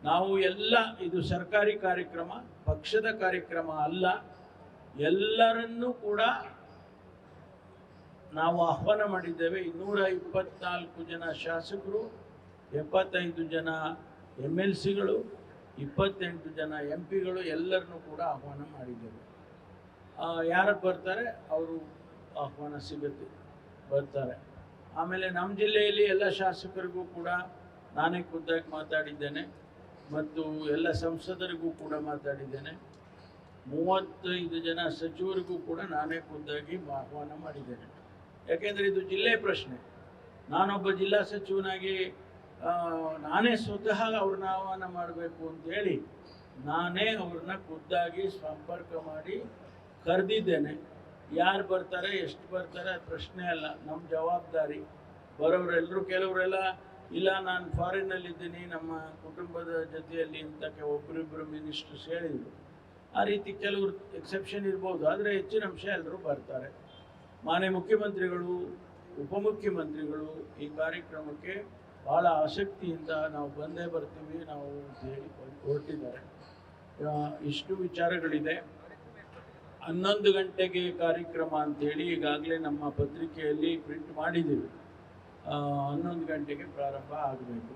ನಾವು ಎಲ್ಲ ಇದು ಸರ್ಕಾರಿ ಕಾರ್ಯಕ್ರಮ, ಪಕ್ಷದ ಕಾರ್ಯಕ್ರಮ ಅಲ್ಲ. ಎಲ್ಲರನ್ನೂ ಕೂಡ ನಾವು ಆಹ್ವಾನ ಮಾಡಿದ್ದೇವೆ. 224 ಜನ ಶಾಸಕರು, 75 ಜನ MLCಗಳು, 28 ಜನ MP ಗಳು ಎಲ್ಲರನ್ನೂ ಕೂಡ ಆಹ್ವಾನ ಮಾಡಿದ್ದೇವೆ. ಯಾರು ಬರ್ತಾರೆ ಅವರು ಆಹ್ವಾನ ಸಿಗುತ್ತೆ, ಬರ್ತಾರೆ. ಆಮೇಲೆ ನಮ್ಮ ಜಿಲ್ಲೆಯಲ್ಲಿ ಎಲ್ಲ ಶಾಸಕರಿಗೂ ಕೂಡ ನಾನೇ ಖುದ್ದಾಗಿ ಮಾತಾಡಿದ್ದೇನೆ ಮತ್ತು ಎಲ್ಲ ಸಂಸದರಿಗೂ ಕೂಡ ಮಾತಾಡಿದ್ದೇನೆ. 35 ಜನ ಸಚಿವರಿಗೂ ಕೂಡ ನಾನೇ ಖುದ್ದಾಗಿ ಆಹ್ವಾನ ಮಾಡಿದ್ದೇನೆ. ಯಾಕೆಂದರೆ ಇದು ಜಿಲ್ಲೆ ಪ್ರಶ್ನೆ. ನಾನೊಬ್ಬ ಜಿಲ್ಲಾ ಸಚಿವನಾಗಿ ನಾನೇ ಸ್ವತಃ ಅವ್ರನ್ನ ಆಹ್ವಾನ ಮಾಡಬೇಕು ಅಂತೇಳಿ ನಾನೇ ಅವ್ರನ್ನ ಖುದ್ದಾಗಿ ಸಂಪರ್ಕ ಮಾಡಿ ಕರೆದಿದ್ದೇನೆ. ಯಾರು ಬರ್ತಾರೆ, ಎಷ್ಟು ಬರ್ತಾರೆ ಪ್ರಶ್ನೆ ಅಲ್ಲ, ನಮ್ಮ ಜವಾಬ್ದಾರಿ. ಬರೋರೆಲ್ಲರೂ, ಕೆಲವರೆಲ್ಲ ಇಲ್ಲ ನಾನು ಫಾರಿನ್ನಲ್ಲಿದ್ದೀನಿ ನಮ್ಮ ಕುಟುಂಬದ ಜೊತೆಯಲ್ಲಿ ಅಂತ ಒಬ್ಬರಿಬ್ಬರು ಮಿನಿಸ್ಟರ್ಸ್ ಹೇಳಿದರು. ಆ ರೀತಿ ಕೆಲವರು ಎಕ್ಸೆಪ್ಷನ್ ಇರ್ಬೋದು, ಆದರೆ ಹೆಚ್ಚಿನ ಅಂಶ ಎಲ್ಲರೂ ಬರ್ತಾರೆ. ಮಾನ್ಯ ಮುಖ್ಯಮಂತ್ರಿಗಳು, ಉಪಮುಖ್ಯಮಂತ್ರಿಗಳು ಈ ಕಾರ್ಯಕ್ರಮಕ್ಕೆ ಭಾಳ ಆಸಕ್ತಿಯಿಂದ ನಾವು ಬಂದೇ ಬರ್ತೀವಿ ನಾವು ಅಂತ ಹೇಳಿ ಹೊರಟಿದ್ದಾರೆ. ಇಷ್ಟು ವಿಚಾರಗಳಿದೆ. 11 ಗಂಟೆಗೆ ಕಾರ್ಯಕ್ರಮ ಅಂತೇಳಿ ಈಗಾಗಲೇ ನಮ್ಮ ಪತ್ರಿಕೆಯಲ್ಲಿ ಪ್ರಿಂಟ್ ಮಾಡಿದ್ದೀವಿ. 11 ಗಂಟೆಗೆ ಪ್ರಾರಂಭ ಆಗಬೇಕು.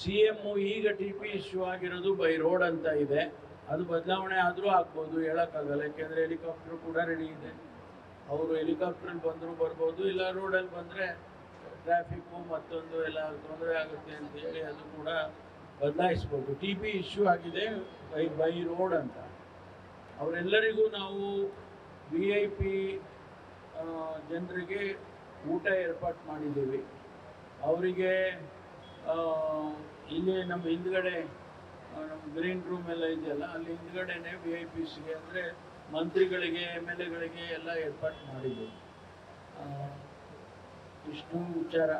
CM ಈಗ TP ಇಶ್ಯೂ ಆಗಿರೋದು ಬೈ ರೋಡ್ ಅಂತ ಇದೆ. ಅದು ಬದಲಾವಣೆ ಆದರೂ ಆಗ್ಬೋದು, ಹೇಳೋಕ್ಕಾಗಲ್ಲ. ಯಾಕೆಂದರೆ ಹೆಲಿಕಾಪ್ಟರ್ ಕೂಡ ರೆಡಿ ಇದೆ. ಅವರು ಹೆಲಿಕಾಪ್ಟ್ರಲ್ಲಿ ಬಂದರೂ ಬರ್ಬೋದು, ಇಲ್ಲ ರೋಡಲ್ಲಿ ಬಂದರೆ ಟ್ರಾಫಿಕ್ಕು ಮತ್ತೊಂದು ಎಲ್ಲ ತೊಂದರೆ ಆಗುತ್ತೆ ಅಂತೇಳಿ ಅದು ಕೂಡ ಬದಲಾಯಿಸ್ಬೋದು. TP ಇಶ್ಯೂ ಆಗಿದೆ ಬೈ ರೋಡ್ ಅಂತ. ಅವರೆಲ್ಲರಿಗೂ ನಾವು VIP ಜನರಿಗೆ ಊಟ ಏರ್ಪಾಟ್ ಮಾಡಿದ್ದೀವಿ. ಅವರಿಗೆ ಇಲ್ಲಿ ನಮ್ಮ ಹಿಂದ್ಗಡೆ ನಮ್ಮ ಗ್ರೀನ್ ರೂಮ್ ಎಲ್ಲ ಇದೆಯಲ್ಲ, ಅಲ್ಲಿ ಹಿಂದ್ಗಡೆನೆ VIPಸ್ಗೆ ಅಂದರೆ ಮಂತ್ರಿಗಳಿಗೆ, MLAಗಳಿಗೆ ಎಲ್ಲ ಏರ್ಪಾಟ್ ಮಾಡಿದ್ದೀವಿ. ಇಷ್ಟು ವಿಚಾರ.